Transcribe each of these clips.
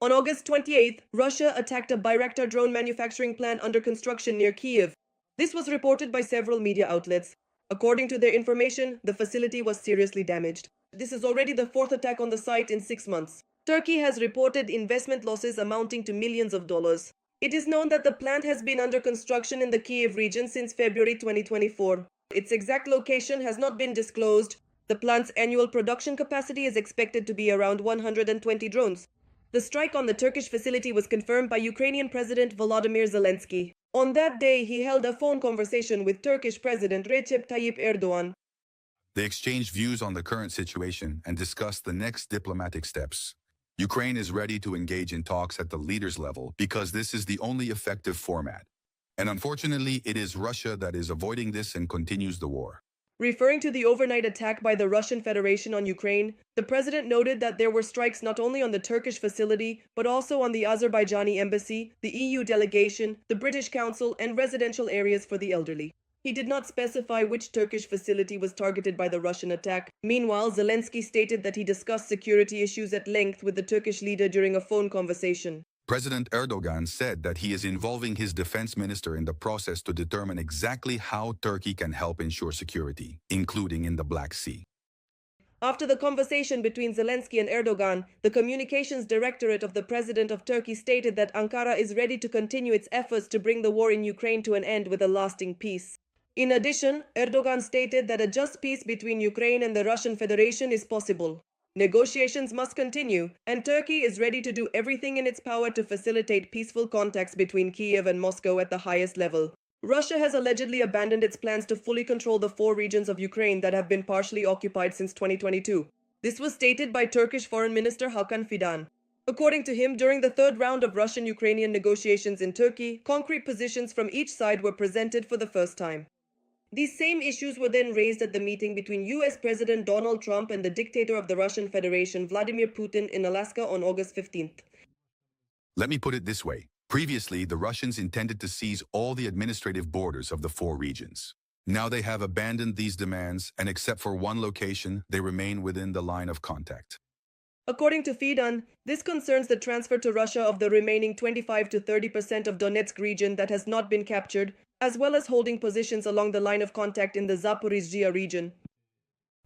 On August 28th, Russia attacked a Bayraktar drone manufacturing plant under construction near Kyiv. This was reported by several media outlets. According to their information, the facility was seriously damaged. This is already the fourth attack on the site in 6 months. Turkey has reported investment losses amounting to millions of dollars. It is known that the plant has been under construction in the Kyiv region since February 2024. Its exact location has not been disclosed. The plant's annual production capacity is expected to be around 120 drones. The strike on the Turkish facility was confirmed by Ukrainian President Volodymyr Zelenskyy. On that day, he held a phone conversation with Turkish President Recep Tayyip Erdoğan. They exchanged views on the current situation and discussed the next diplomatic steps. Ukraine is ready to engage in talks at the leaders' level because this is the only effective format. And unfortunately, it is Russia that is avoiding this and continues the war. Referring to the overnight attack by the Russian Federation on Ukraine, the president noted that there were strikes not only on the Turkish facility, but also on the Azerbaijani embassy, the EU delegation, the British Council, and residential areas for the elderly. He did not specify which Turkish facility was targeted by the Russian attack. Meanwhile, Zelenskyy stated that he discussed security issues at length with the Turkish leader during a phone conversation. President Erdogan said that he is involving his defense minister in the process to determine exactly how Turkey can help ensure security, including in the Black Sea. After the conversation between Zelenskyy and Erdogan, the communications directorate of the president of Turkey stated that Ankara is ready to continue its efforts to bring the war in Ukraine to an end with a lasting peace. In addition, Erdogan stated that a just peace between Ukraine and the Russian Federation is possible. Negotiations must continue, and Turkey is ready to do everything in its power to facilitate peaceful contacts between Kyiv and Moscow at the highest level. Russia has allegedly abandoned its plans to fully control the 4 regions of Ukraine that have been partially occupied since 2022. This was stated by Turkish Foreign Minister Hakan Fidan. According to him, during the third round of Russian-Ukrainian negotiations in Turkey, concrete positions from each side were presented for the first time. These same issues were then raised at the meeting between US President Donald Trump and the dictator of the Russian Federation, Vladimir Putin, in Alaska on August 15th. Let me put it this way. Previously, the Russians intended to seize all the administrative borders of the 4 regions. Now they have abandoned these demands, and except for one location, they remain within the line of contact. According to Fidan, this concerns the transfer to Russia of the remaining 25 to 30% of Donetsk region that has not been captured, as well as holding positions along the line of contact in the Zaporizhzhia region.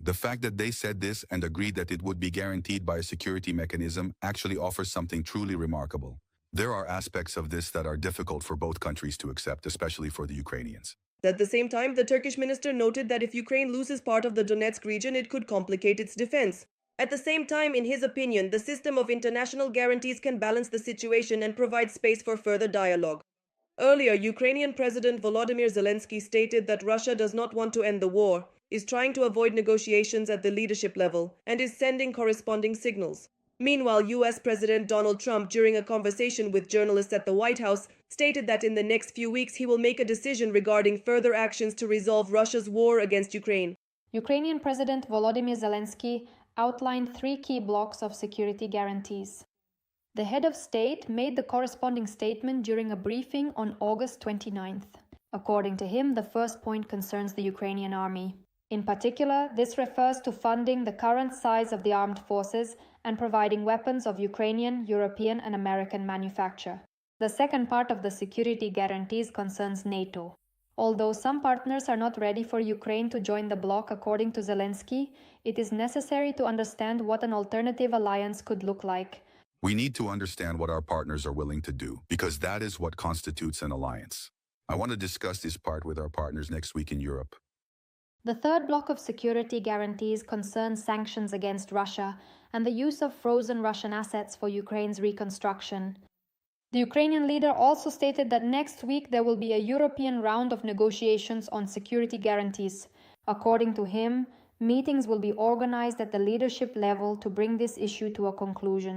The fact that they said this and agreed that it would be guaranteed by a security mechanism actually offers something truly remarkable. There are aspects of this that are difficult for both countries to accept, especially for the Ukrainians. At the same time, the Turkish minister noted that if Ukraine loses part of the Donetsk region, it could complicate its defense. At the same time, in his opinion, the system of international guarantees can balance the situation and provide space for further dialogue. Earlier, Ukrainian President Volodymyr Zelenskyy stated that Russia does not want to end the war, is trying to avoid negotiations at the leadership level, and is sending corresponding signals. Meanwhile, US President Donald Trump, during a conversation with journalists at the White House, stated that in the next few weeks he will make a decision regarding further actions to resolve Russia's war against Ukraine. Ukrainian President Volodymyr Zelenskyy outlined 3 key blocks of security guarantees. The head of state made the corresponding statement during a briefing on August 29th. According to him, the first point concerns the Ukrainian army. In particular, this refers to funding the current size of the armed forces and providing weapons of Ukrainian, European, and American manufacture. The second part of the security guarantees concerns NATO. Although some partners are not ready for Ukraine to join the bloc according to Zelenskyy, it is necessary to understand what an alternative alliance could look like. We need to understand what our partners are willing to do, because that is what constitutes an alliance. I want to discuss this part with our partners next week in Europe. The third block of security guarantees concerns sanctions against Russia and the use of frozen Russian assets for Ukraine's reconstruction. The Ukrainian leader also stated that next week there will be a European round of negotiations on security guarantees. According to him, meetings will be organized at the leadership level to bring this issue to a conclusion.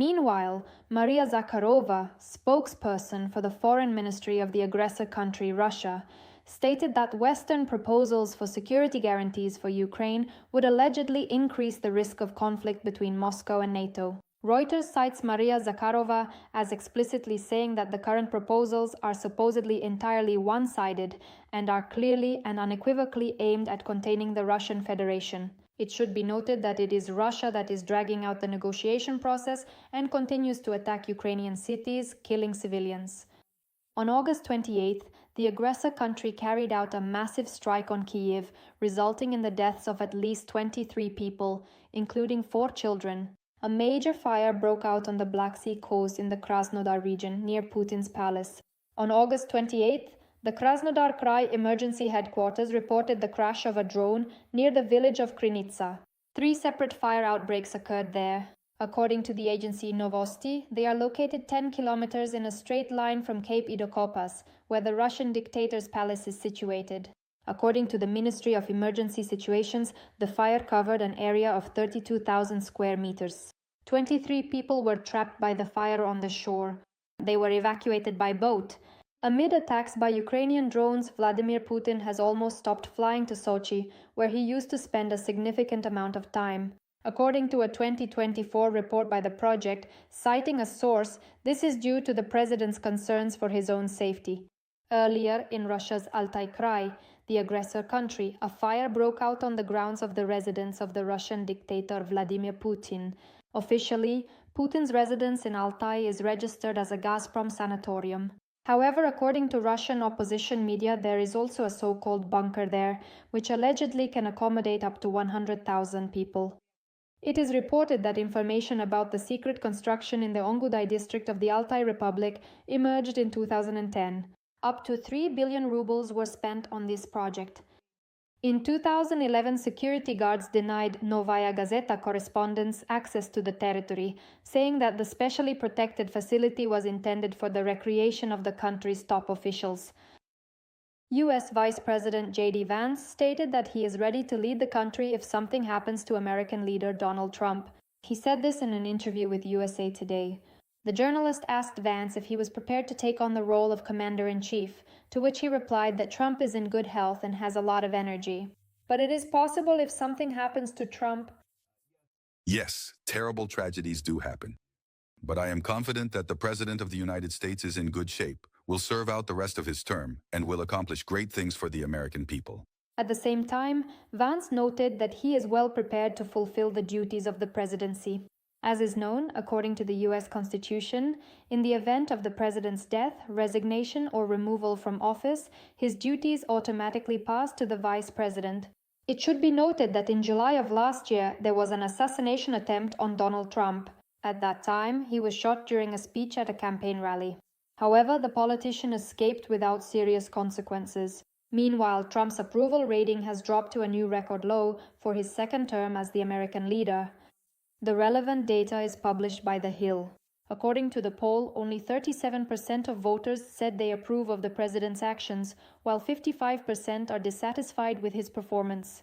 Meanwhile, Maria Zakharova, spokesperson for the foreign ministry of the aggressor country Russia, stated that Western proposals for security guarantees for Ukraine would allegedly increase the risk of conflict between Moscow and NATO. Reuters cites Maria Zakharova as explicitly saying that the current proposals are supposedly entirely one-sided and are clearly and unequivocally aimed at containing the Russian Federation. It should be noted that it is Russia that is dragging out the negotiation process and continues to attack Ukrainian cities, killing civilians. On August 28th, the aggressor country carried out a massive strike on Kyiv, resulting in the deaths of at least 23 people, including 4 children. A major fire broke out on the Black Sea coast in the Krasnodar region near Putin's palace. On August 28th, the Krasnodar Krai emergency headquarters reported the crash of a drone near the village of Krinitsa. 3 separate fire outbreaks occurred there. According to the agency Novosti, they are located 10 kilometers in a straight line from Cape Idokopas, where the Russian dictator's palace is situated. According to the Ministry of Emergency Situations, the fire covered an area of 32,000 square meters. 23 people were trapped by the fire on the shore. They were evacuated by boat. Amid attacks by Ukrainian drones, Vladimir Putin has almost stopped flying to Sochi, where he used to spend a significant amount of time. According to a 2024 report by the project, citing a source, this is due to the president's concerns for his own safety. Earlier, in Russia's Altai Krai, the aggressor country, a fire broke out on the grounds of the residence of the Russian dictator Vladimir Putin. Officially, Putin's residence in Altai is registered as a Gazprom sanatorium. However, according to Russian opposition media, there is also a so-called bunker there, which allegedly can accommodate up to 100,000 people. It is reported that information about the secret construction in the Ongudai district of the Altai Republic emerged in 2010. Up to 3 billion rubles were spent on this project. In 2011, security guards denied Novaya Gazeta correspondents access to the territory, saying that the specially protected facility was intended for the recreation of the country's top officials. U.S. Vice President J.D. Vance stated that he is ready to lead the country if something happens to American leader Donald Trump. He said this in an interview with USA Today. The journalist asked Vance if he was prepared to take on the role of commander-in-chief, to which he replied that Trump is in good health and has a lot of energy. But it is possible if something happens to Trump. Yes, terrible tragedies do happen. But I am confident that the President of the United States is in good shape, will serve out the rest of his term, and will accomplish great things for the American people. At the same time, Vance noted that he is well prepared to fulfill the duties of the presidency. As is known, according to the U.S. Constitution, in the event of the president's death, resignation, or removal from office, his duties automatically pass to the vice president. It should be noted that in July of last year, there was an assassination attempt on Donald Trump. At that time, he was shot during a speech at a campaign rally. However, the politician escaped without serious consequences. Meanwhile, Trump's approval rating has dropped to a new record low for his second term as the American leader. The relevant data is published by The Hill. According to the poll, only 37% of voters said they approve of the president's actions, while 55% are dissatisfied with his performance.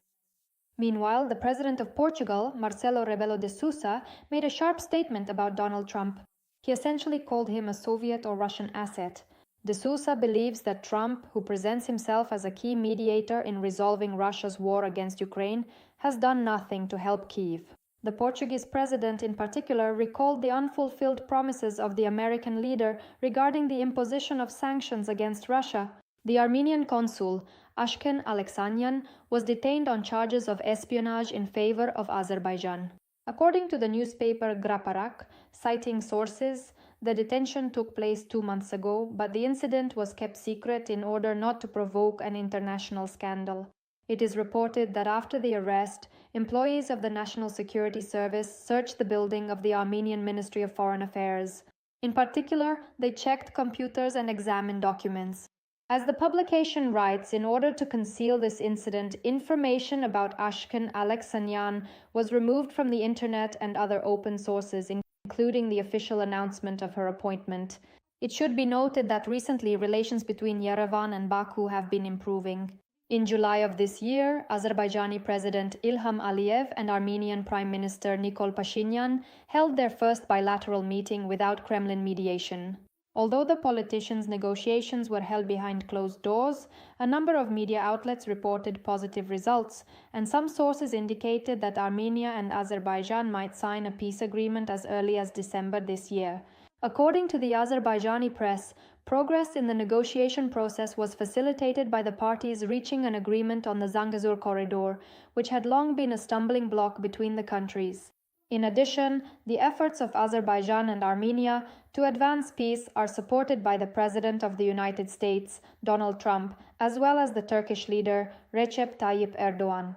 Meanwhile, the president of Portugal, Marcelo Rebelo de Sousa, made a sharp statement about Donald Trump. He essentially called him a Soviet or Russian asset. De Sousa believes that Trump, who presents himself as a key mediator in resolving Russia's war against Ukraine, has done nothing to help Kyiv. The Portuguese president in particular recalled the unfulfilled promises of the American leader regarding the imposition of sanctions against Russia. The Armenian consul, Ashken Alexanyan, was detained on charges of espionage in favor of Azerbaijan. According to the newspaper Graparak, citing sources, the detention took place 2 months ago, but the incident was kept secret in order not to provoke an international scandal. It is reported that after the arrest, employees of the National Security Service searched the building of the Armenian Ministry of Foreign Affairs. In particular, they checked computers and examined documents. As the publication writes, in order to conceal this incident, information about Ashken Alexanyan was removed from the internet and other open sources, including the official announcement of her appointment. It should be noted that recently relations between Yerevan and Baku have been improving. In July of this year, Azerbaijani President Ilham Aliyev and Armenian Prime Minister Nikol Pashinyan held their first bilateral meeting without Kremlin mediation. Although the politicians' negotiations were held behind closed doors, a number of media outlets reported positive results, and some sources indicated that Armenia and Azerbaijan might sign a peace agreement as early as December this year. According to the Azerbaijani press, progress in the negotiation process was facilitated by the parties reaching an agreement on the Zangezur corridor, which had long been a stumbling block between the countries. In addition, the efforts of Azerbaijan and Armenia to advance peace are supported by the President of the United States, Donald Trump, as well as the Turkish leader, Recep Tayyip Erdogan.